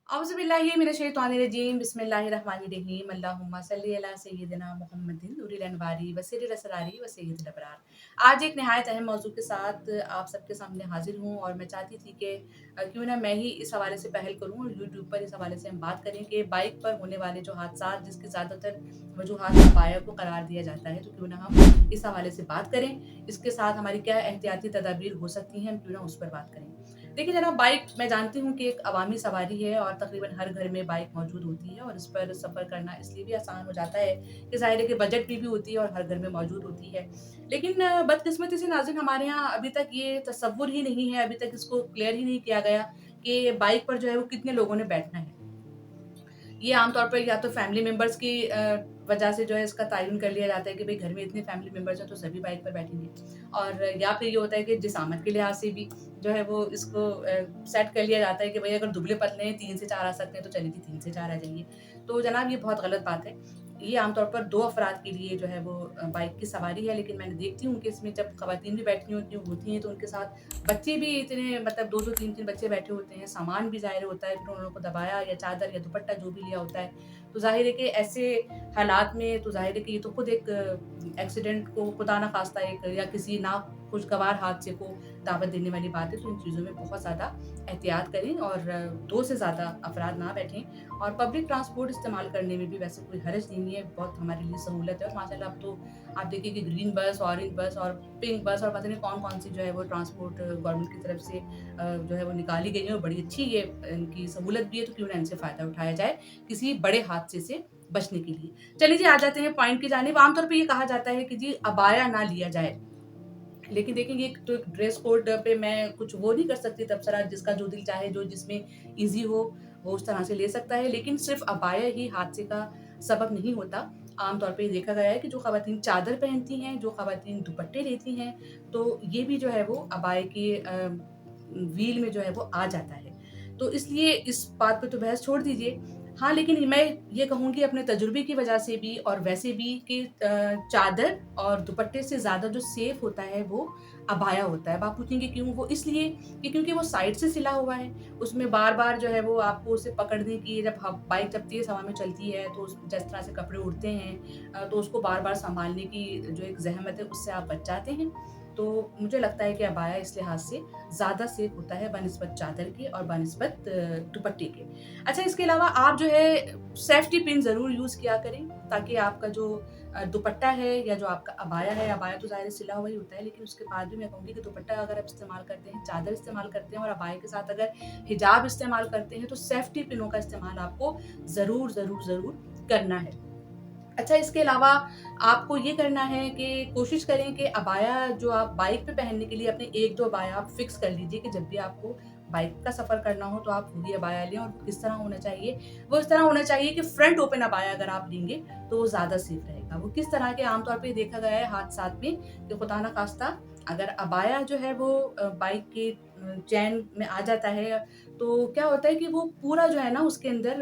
औज़ुबिल्लाहि मिनश्शैतानिर्रजीम बिस्मिल्लाहिर्रहमानिर्रहीम अल्लाहुम्मा सल्लि अला सय्यिदिना मुहम्मदिन नूरिल अनवारी व सिर्रिल असरारी व सय्यिदिल अबरार। आज एक नहायत अहम मौज़ू के साथ आप सबके सामने हाज़िर हूँ और मैं चाहती थी कि क्यों ना मैं ही इस हवाले से पहल करूँ और यूट्यूब पर इस हवाले से हम बात करें कि बाइक पर होने वाले जो हादसात जिसकी ज़्यादातर वजूहात अपाया को करार दिया जाता है, तो क्यों ना हम इस हवाले से बात करें। इसके साथ हमारी क्या एहतियाती तदाबीर हो सकती हैं, हम क्यों ना उस पर बात करें। देखिए जनाब, बाइक मैं जानती हूँ कि एक अवामी सवारी है और तकरीबन हर घर में बाइक मौजूद होती है और इस पर सफ़र करना इसलिए भी आसान हो जाता है कि ज़ाहिर है कि बजट में भी होती है और हर घर में मौजूद होती है। लेकिन बदकिस्मती से नाज़रीन, हमारे यहाँ अभी तक ये तसव्वुर ही नहीं है, अभी तक इसको क्लियर ही नहीं किया गया कि बाइक पर जो है वो कितने लोगों ने बैठना है। ये आमतौर पर या तो फैमिली मेंबर्स की वजह से जो है इसका तयन कर लिया जाता है कि भई घर में इतने फैमिली मेंबर्स हैं तो सभी बाइक पर बैठेंगे। और या फिर ये होता है कि जिसामत के लिहाज़ से भी जो है वो इसको सेट कर लिया जाता है कि भई अगर दुबले-पतले हैं 3 से 4 आ सकते हैं तो चलिए जी 3 से 4 आ जाइए। तो जनाब, ये बहुत गलत बात है। ये आमतौर पर 2 अफ़राद के लिए जो है वो बाइक की सवारी है, लेकिन मैंने देखती हूँ कि इसमें जब ख़वातीन भी बैठी होती हैं तो उनके साथ बच्चे भी इतने, मतलब 2-2 3-3 बच्चे बैठे होते हैं, सामान भी ज़ाहिर होता है, फिर उन लोगों को दबाया या चादर या दुपट्टा जो भी लिया होता है। तो ज़ाहिर है कि ऐसे हालात में तो ज़ाहिर है कि ये तो खुद एक एक्सीडेंट को खुदा ना ख़ास्ता एक या किसी नाखुशगवार हादसे को दावत देने वाली बात है। तो इन चीज़ों में बहुत ज़्यादा एहतियात करें और 2 से ज़्यादा अफ़राद ना बैठें। और पब्लिक ट्रांसपोर्ट इस्तेमाल करने में भी वैसे कोई हर्ज नहीं है, बहुत हमारे लिए सहूलत है और माशाल्लाह अब तो आप देखिए कि ग्रीन बस, ऑरेंज बस और पिंक बस और पता नहीं कौन-कौन सी जो है वो ट्रांसपोर्ट गवर्नमेंट की तरफ से जो है वो निकाली गई है और बड़ी अच्छी ये इनकी सहूलत भी है, तो क्यों ना इनसे फ़ायदा उठाया जाए किसी बड़े हादसे से बचने के लिए। चलिए जी, आ जाते हैं पॉइंट की जानिब। आमतौर पे ये कहा जाता है कि जी अबाया ना लिया जाए। लेकिन देखिए ये तो एक ड्रेस कोड पे मैं कुछ वो नहीं कर सकती तबसरा, जिसका जो दिल चाहे, जो जिसमें ईज़ी हो, वो उस तरह से ले सकता है। लेकिन सिर्फ़ अबाया ही हादसे का सबब नहीं होता। आम तौर पे ये देखा गया है कि जो ख़वातीन चादर पहनती हैं, जो ख़वातीन दुपट्टे लेती हैं, तो ये भी जो है वो अबाए के व्हील में जो है वो आ जाता है। तो इसलिए इस बात पे तो बहस छोड़ दीजिए। हाँ, लेकिन मैं ये कहूँगी अपने तजुर्बे की वजह से भी और वैसे भी कि चादर और दुपट्टे से ज़्यादा जो सेफ होता है वो अबाया होता है। अब आप पूछेंगे क्यों? वो इसलिए कि क्योंकि वो साइड से सिला हुआ है। उसमें बार-बार जो है वो आपको उसे पकड़ने की, जब बाइक जब तेज़ हवा में चलती है तो उस जिस तरह से कपड़े उड़ते हैं, तो उसको बार-बार सँभालने की जो एक ज़हमत है उससे आप बच जाते हैं। तो मुझे लगता है कि अबाया इस लिहाज़ से ज़्यादा सेफ होता है बनिस्बत चादर के और बनिस्बत दुपट्टे के। अच्छा, इसके अलावा आप जो है सेफ्टी पिन ज़रूर यूज़ किया करें, ताकि आपका जो दुपट्टा है या जो आपका अबाया तो ज़ाहिर है सिला हुआ ही होता है, लेकिन उसके बाद भी मैं कहूँगी कि दुपट्टा अगर आप इस्तेमाल करते हैं, चादर इस्तेमाल करते हैं और अबाया के साथ अगर हिजाब इस्तेमाल करते हैं, तो सेफ्टी पिनों का इस्तेमाल आपको ज़रूर, ज़रूर, ज़रूर करना है। अच्छा, इसके अलावा आपको ये करना है कि कोशिश करें कि अबाया जो आप बाइक पे पहनने के लिए अपने 1-2 अबाया आप फ़िक्स कर लीजिए कि जब भी आपको बाइक का सफ़र करना हो तो आप वही अबाया लें। और वो किस तरह होना चाहिए? वो इस तरह होना चाहिए कि फ्रंट ओपन अबाया अगर आप लेंगे तो वो ज़्यादा सेफ रहेगा। वो किस तरह के, आम तौर पे देखा गया है हादसात में कि खुदा ना खास्ता अगर अबाया जो है वो बाइक के चैन में आ जाता है, तो क्या होता है कि वो पूरा जो है ना उसके अंदर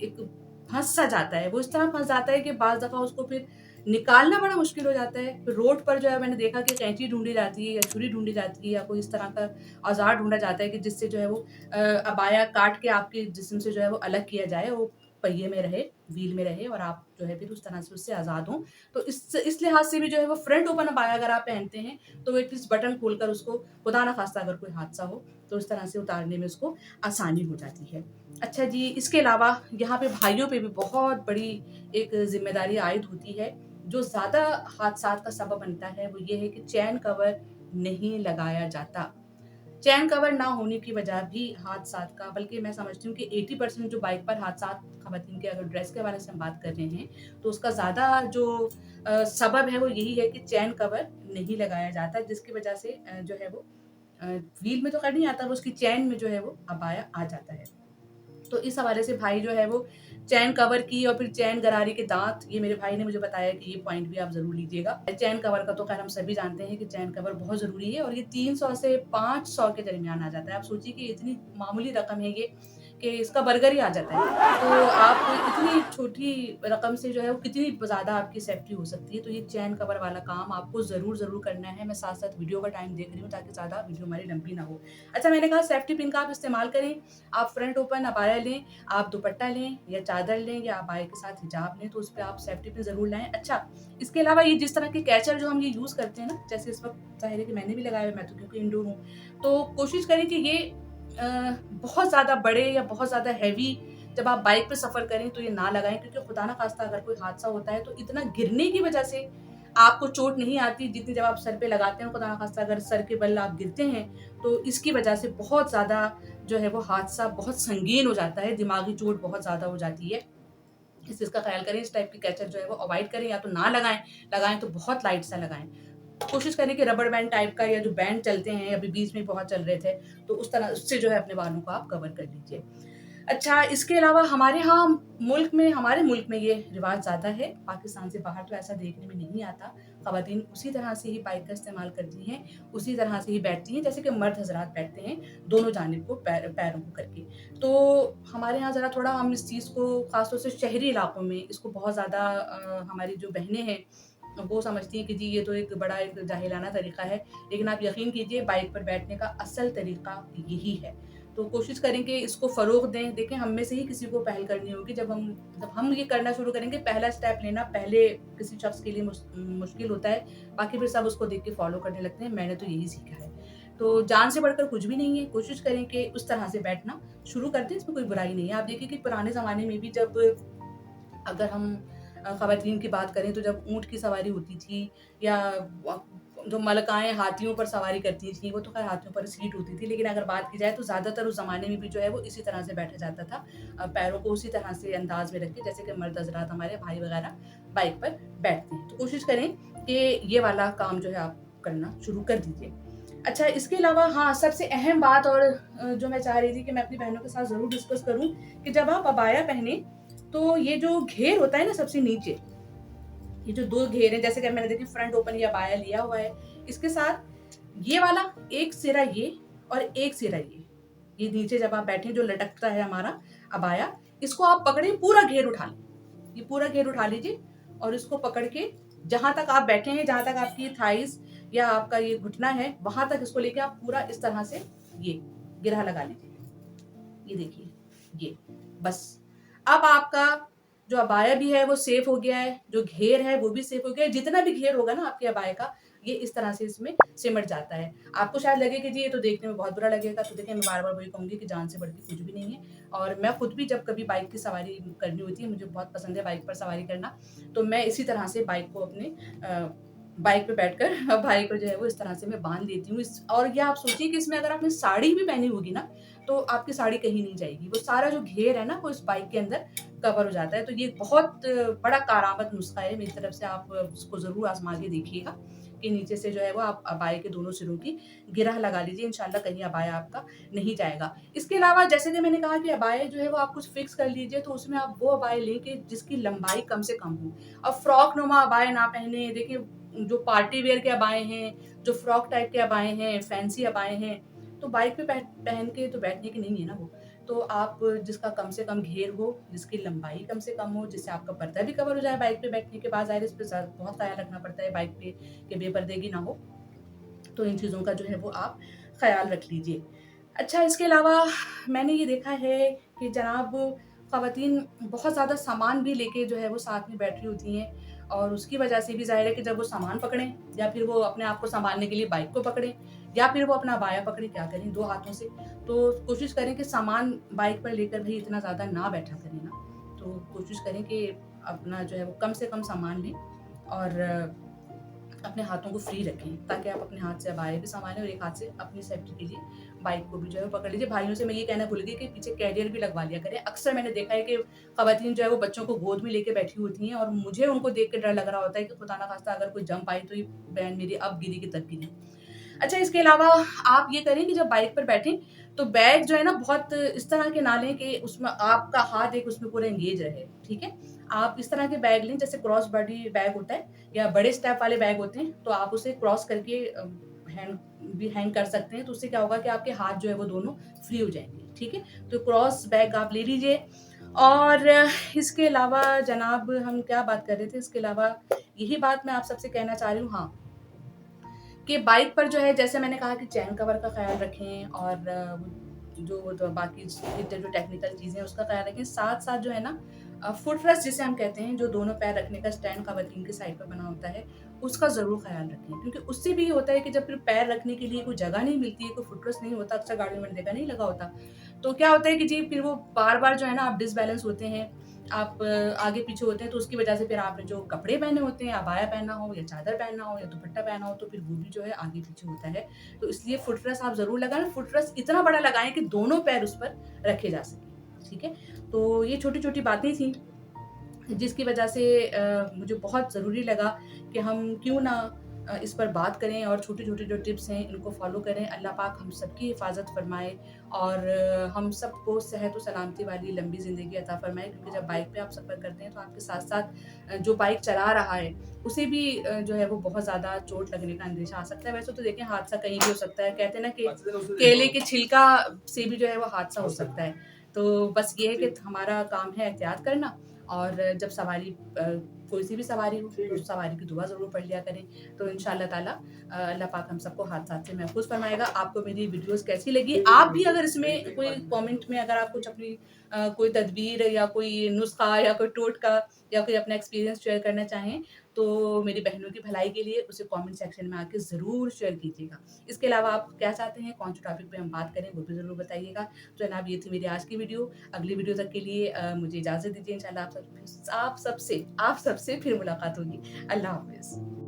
एक फँस सा जाता है। वो इस तरह फँस जाता है कि बाज़ दफ़ा उसको फिर निकालना बड़ा मुश्किल हो जाता है। फिर रोड पर जो है मैंने देखा कि कैंची ढूँढी जाती है या छुरी ढूँढी जाती है या कोई इस तरह का औज़ार ढूँढा जाता है कि जिससे जो है वो अबाया काट के आपके जिस्म से जो है वो अलग किया जाए, वो पहिए में रहे, व्हील में रहे और आप जो है फिर उस तरह से उससे आज़ाद हों। तो इस लिहाज़ से भी जो है वो फ्रंट ओपन अबाया अगर आप पहनते हैं, तो एटलीस्ट बटन खोलकर उसको, खुदा ना ख़ास्ता अगर कोई हादसा हो, तो इस तरह से उतारने में उसको आसानी हो जाती है। अच्छा जी, इसके अलावा यहाँ पे भाइयों पे भी बहुत बड़ी एक ज़िम्मेदारी आयद होती है। जो ज़्यादा हादसात का सबब बनता है, वो ये है कि चैन कवर नहीं लगाया जाता। चैन कवर ना होने की वजह भी हादसात का, बल्कि मैं समझती हूँ कि 80% जो बाइक पर हादसात ख़वातीन के, अगर ड्रेस के हवाले से हम बात कर रहे हैं, तो उसका ज़्यादा जो सबब है वो यही है कि चैन कवर नहीं लगाया जाता, जिसकी वजह से जो है वो व्हील में तो खैर नहीं आता, वो उसकी चैन में जो है वो अबाया आ जाता है। तो इस हवाले से भाई जो है वो चैन कवर की और फिर चैन गरारी के दाँत, ये मेरे भाई ने मुझे बताया कि ये पॉइंट भी आप ज़रूर लीजिएगा। चैन कवर का तो ख़ैर हम सभी जानते हैं कि चैन कवर बहुत ज़रूरी है और ये 300 से 500 के दरमियान आ जाता है। आप सोचिए कि इतनी मामूली रकम है ये, कि इसका बर्गर ही आ जाता है। तो आप इतनी छोटी रकम से जो है वो कितनी ज़्यादा आपकी सेफ्टी हो सकती है। तो ये चैन कवर वाला काम आपको ज़रूर करना है। मैं साथ-साथ वीडियो का टाइम देख रही हूँ ताकि ज़्यादा वीडियो हमारी लंबी ना हो। अच्छा, मैंने कहा सेफ्टी पिन का आप इस्तेमाल करें। आप फ्रंट ओपन अबाया लें, आप दुपट्टा लें या चादर लें या अबाया के साथ हिजाब लें, तो उसपे आप सेफ्टी पिन ज़रूर लाएँ। अच्छा, इसके अलावा ये जिस तरह के कैचर जो हम ये यूज़ करते हैं ना, जैसे इस वक़्त ज़ाहिर है कि मैंने भी लगाया है, मैं तो क्योंकि इंडोर हूँ। तो कोशिश करें कि ये बहुत ज़्यादा बड़े या बहुत ज़्यादा हेवी जब आप बाइक पे सफ़र करें तो ये ना लगाएँ, क्योंकि खुदा ना ख़ास्ता अगर कोई हादसा होता है तो इतना गिरने की वज़ह से आपको चोट नहीं आती जितनी जब आप सर पे लगाते हैं। खुदा ना ख़ास्ता अगर सर के बल आप गिरते हैं तो इसकी वज़ह से बहुत ज़्यादा जो है वो हादसा बहुत संगीन हो जाता है, दिमागी चोट बहुत ज़्यादा हो जाती है। इस चीज़ का ख़्याल करें, इस टाइप की कैचर जो है वो अवॉइड करें, या तो ना लगाएँ, लगाएँ तो बहुत लाइट सा लगाएँ। कोशिश करें कि रबर बैंड टाइप का या जो बैंड चलते हैं, अभी बीच में बहुत चल रहे थे, तो उस तरह उससे जो है अपने बालों को आप कवर कर लीजिए। अच्छा, इसके अलावा हमारे मुल्क में ये रिवाज ज़्यादा है, पाकिस्तान से बाहर तो ऐसा देखने में नहीं आता। ख़वातीन उसी तरह से ही बाइक का इस्तेमाल करती हैं, उसी तरह से ही बैठती हैं जैसे कि मर्द हज़रात बैठते हैं, दोनों जानिब को पैरों को करके। तो हमारे यहाँ ज़रा थोड़ा हम इस चीज़ को ख़ास तौर से शहरी इलाकों में इसको बहुत ज़्यादा हमारी जो बहनें हैं, वो समझती हैं कि जी ये तो एक बड़ा एक जाहिलाना तरीका है, लेकिन आप यकीन कीजिए बाइक पर बैठने का असल तरीका यही है। तो कोशिश करें कि इसको फ़रोग़ दें। देखें, हम में से ही किसी को पहल करनी होगी। जब हम ये करना शुरू करेंगे, पहला स्टेप लेना पहले किसी शख़्स के लिए मुश्किल होता है, बाकी फिर सब उसको देख के फ़ॉलो करने लगते हैं। मैंने तो यही सीखा है। तो जान से बढ़कर कुछ भी नहीं है, कोशिश करें कि उस तरह से बैठना शुरू कर दें, इसमें कोई बुराई नहीं है। आप देखिए कि पुराने ज़माने में भी जब अगर हम ख़वातीन की बात करें तो जब ऊँट की सवारी होती थी या व जो मलकाएँ हाथियों पर सवारी करती थीं, वो तो ख़ैर हाथियों पर सीट होती थी, लेकिन अगर बात की जाए तो ज़्यादातर उस ज़माने में भी जो है वो इसी तरह से बैठा जाता था। पैरों को उसी तरह से अंदाज़ में रख के जैसे कि मर्द हज़रात हमारे भाई वग़ैरह बाइक पर बैठते हैं। तो कोशिश करें कि ये वाला काम जो है आप करना शुरू कर दीजिए। अच्छा, इसके अलावा हाँ, सबसे अहम बात और जो मैं चाह रही थी कि मैं अपनी बहनों के साथ ज़रूर डिस्कस करूँ कि जब आप अबाया पहने तो ये जो घेर होता है ना सबसे नीचे, ये जो 2 घेर हैं, जैसे कि मैंने देखिए फ्रंट ओपन या बाया लिया हुआ है, इसके साथ ये वाला एक सिरा ये और एक सिरा ये नीचे जब आप बैठे जो लटकता है हमारा अबाया, इसको आप पकड़े पूरा घेर उठा लें। ये पूरा घेर उठा लीजिए और इसको पकड़ के जहाँ तक आप बैठे हैं, जहाँ तक आपकी थाइज़ या आपका ये घुटना है, वहाँ तक इसको लेके आप पूरा इस तरह से ये गिरह लगा लीजिए। ये देखिए, ये बस। अब आपका जो अबाया भी है वो सेफ हो गया है, जो घेर है वो भी सेफ हो गया है। जितना भी घेर होगा ना आपके अबाया का, ये इस तरह से इसमें सिमट जाता है। आपको शायद लगे कि जी ये तो देखने में बहुत बुरा लगेगा, तो देखिए मैं बार-बार वही कहूँगी कि जान से बढ़ के कुछ भी नहीं है। और मैं खुद भी जब कभी बाइक की सवारी करनी होती है, मुझे बहुत पसंद है बाइक पर सवारी करना, तो मैं इसी तरह से बाइक को अपने बाइक पे बैठकर भाई को जो है वो इस तरह से मैं बाँध लेती हूँ। इस और ये आप सोचिए कि इसमें अगर आपने साड़ी भी पहनी होगी ना, तो आपकी साड़ी कहीं नहीं जाएगी। वो सारा जो घेर है ना, वो इस बाइक के अंदर कवर हो जाता है। तो ये बहुत बड़ा कारगर नुस्ख़ा है, मेरी तरफ से आप उसको ज़रूर आज़मा के देखिएगा कि नीचे से जो है वो आप अबाया के दोनों सिरों की गिरह लगा लीजिए, इंशाल्लाह कहीं अबाया आपका नहीं जाएगा। इसके अलावा जैसे कि मैंने कहा कि अबाया जो है वो आप कुछ फ़िक्स कर लीजिए, तो उसमें आप वो अबाया लें कि जिसकी लंबाई कम से कम हो। अब फ्रॉक नुमा अबाया ना पहने, देखिए जो पार्टी वियर के अबाए हैं, जो फ्रॉक टाइप के अबाए हैं, फैंसी अबाए हैं, तो बाइक पे पहन के तो बैठने की नहीं है ना वो। तो आप जिसका कम से कम घेर हो, जिसकी लंबाई कम से कम हो, जिससे आपका पर्दा भी कवर हो जाए बाइक पे बैठने के बाद, ज़ाहिर है इस पे बहुत ख़्याल रखना पड़ता है बाइक पे कि बेपर्दगी ना हो। तो इन चीज़ों का जो है वो आप ख़्याल रख लीजिए। अच्छा, इसके अलावा मैंने ये देखा है कि जनाब ख़वातीन बहुत ज़्यादा सामान भी लेके जो है वो साथ में बैठ रही होती हैं, और उसकी वजह से भी ज़ाहिर है कि जब वो सामान पकड़ें या फिर वो अपने आप को सँभालने के लिए बाइक को पकड़ें या फिर वो अपना अबाया पकड़ें, क्या करें 2 हाथों से। तो कोशिश करें कि सामान बाइक पर लेकर भी इतना ज़्यादा ना बैठा करें ना। तो कोशिश करें कि अपना जो है वो कम से कम सामान लें और अपने हाथों को फ्री रखें, ताकि आप अपने हाथ से अबाया भी सँभालें और एक हाथ से अपनी सेफ्टी के लिए बाइक को भी जो है वो पकड़ लीजिए। भाइयों से मैं ये कहना भूल गई कि पीछे कैरियर भी लगवा लिया करें। अक्सर मैंने देखा है कि ख़वातीन जो है वो बच्चों को गोद में लेके बैठी होती हैं, और मुझे उनको देख के डर लग रहा होता है कि खुदा ना ख़ास्ता अगर कोई जंप आई तो ये बहन मेरी अब गिरी की तब गिरी। अच्छा, इसके अलावा आप ये करें कि जब बाइक पर बैठें, तो बैग जो है ना बहुत इस तरह के ना लें कि उसमें आपका हाथ एक उसमें पूरा एंगेज रहे, ठीक है? आप इस तरह के बैग लें जैसे क्रॉस बॉडी बैग होता है या बड़े स्टेप वाले बैग होते हैं, तो आप उसे क्रॉस करके हैंग भी हैंग कर सकते हैं, तो उससे क्या होगा कि आपके हाथ जो है वो दोनों फ्री हो जाएँगे, ठीक है? तो क्रॉस बैग आप ले लीजिए। और इसके अलावा जनाब हम क्या बात कर रहे थे, इसके अलावा यही बात मैं आप सबसे कहना चाह रही हूँ, हाँ, कि बाइक पर जो है जैसे मैंने कहा कि चैन कवर का ख़्याल रखें और जो तो बाकी जो टेक्निकल चीज़ें हैं उसका ख़्याल रखें। साथ-साथ जो है ना फुट रेस्ट जिसे हम कहते हैं, जो दोनों पैर रखने का स्टैंड का वर्किंग की साइड पे बना होता है, उसका ज़रूर ख़्याल रखें। क्योंकि उससे भी ये होता है कि जब फिर पैर रखने के लिए कोई जगह नहीं मिलती है, कोई फुट रेस्ट नहीं होता, अक्सर गाड़ियों में मैंने देखा नहीं लगा होता। तो क्या होता है कि जी फिर वो बार-बार जो है ना आप डिसबैलेंस होते हैं, आप आगे-पीछे होते हैं, तो उसकी वजह से फिर आपने जो कपड़े पहने होते हैं, अबाया पहना हो या चादर पहना हो या दुपट्टा पहना हो, तो फिर वो भी जो है आगे-पीछे होता है। तो इसलिए फुट रेस्ट आप ज़रूर लगाएँ, फुट रेस्ट इतना बड़ा लगाएँ कि दोनों पैर उस पर रखे जा सकें, ठीक है? तो ये छोटी-छोटी बातें थी जिसकी वजह से मुझे बहुत ज़रूरी लगा कि हम क्यों ना इस पर बात करें और छोटे-छोटे जो टिप्स हैं इनको फ़ॉलो करें। अल्लाह पाक हम सबकी हिफ़ाज़त फ़रमाए और हम सबको सेहत और सलामती वाली लंबी ज़िंदगी अता फ़रमाए, क्योंकि जब बाइक पे आप सफ़र करते हैं तो आपके साथ-साथ जो बाइक चला रहा है उसे भी जो है वो बहुत ज़्यादा चोट लगने का अंदेशा आ सकता है। वैसे तो देखें हादसा कहीं भी हो सकता है। कहते हैं ना कि केले के छिलका से भी जो है वो हादसा हो सकता है। तो बस ये है कि हमारा काम है एहतियात करना और जब सवारी कोई-सी भी सवारी हो, तो उस सवारी की दुआ ज़रूर पढ़ लिया करें। तो इंशाअल्लाह ताला अल्लाह पाक हम सबको हादसात से महफ़ूज़ फ़रमाएगा। आपको मेरी वीडियोज़ कैसी लगी? आप भी अगर इसमें कोई कमेंट में अगर आप कुछ अपनी कोई तदबीर या कोई नुस्ख़ा या कोई टोटका या कोई अपना एक्सपीरियंस शेयर करना चाहें, तो मेरी बहनों की भलाई के लिए उसे कमेंट सेक्शन में आके ज़रूर शेयर कीजिएगा। इसके अलावा आप क्या चाहते हैं, कौन से टॉपिक पे हम बात करें, वो भी ज़रूर बताइएगा। तो जनाब ये थी मेरी आज की वीडियो। अगली वीडियो तक के लिए मुझे इजाज़त दीजिए। इंशाअल्लाह आप सबसे फिर मुलाकात होगी। अल्लाह हाफ़िज़।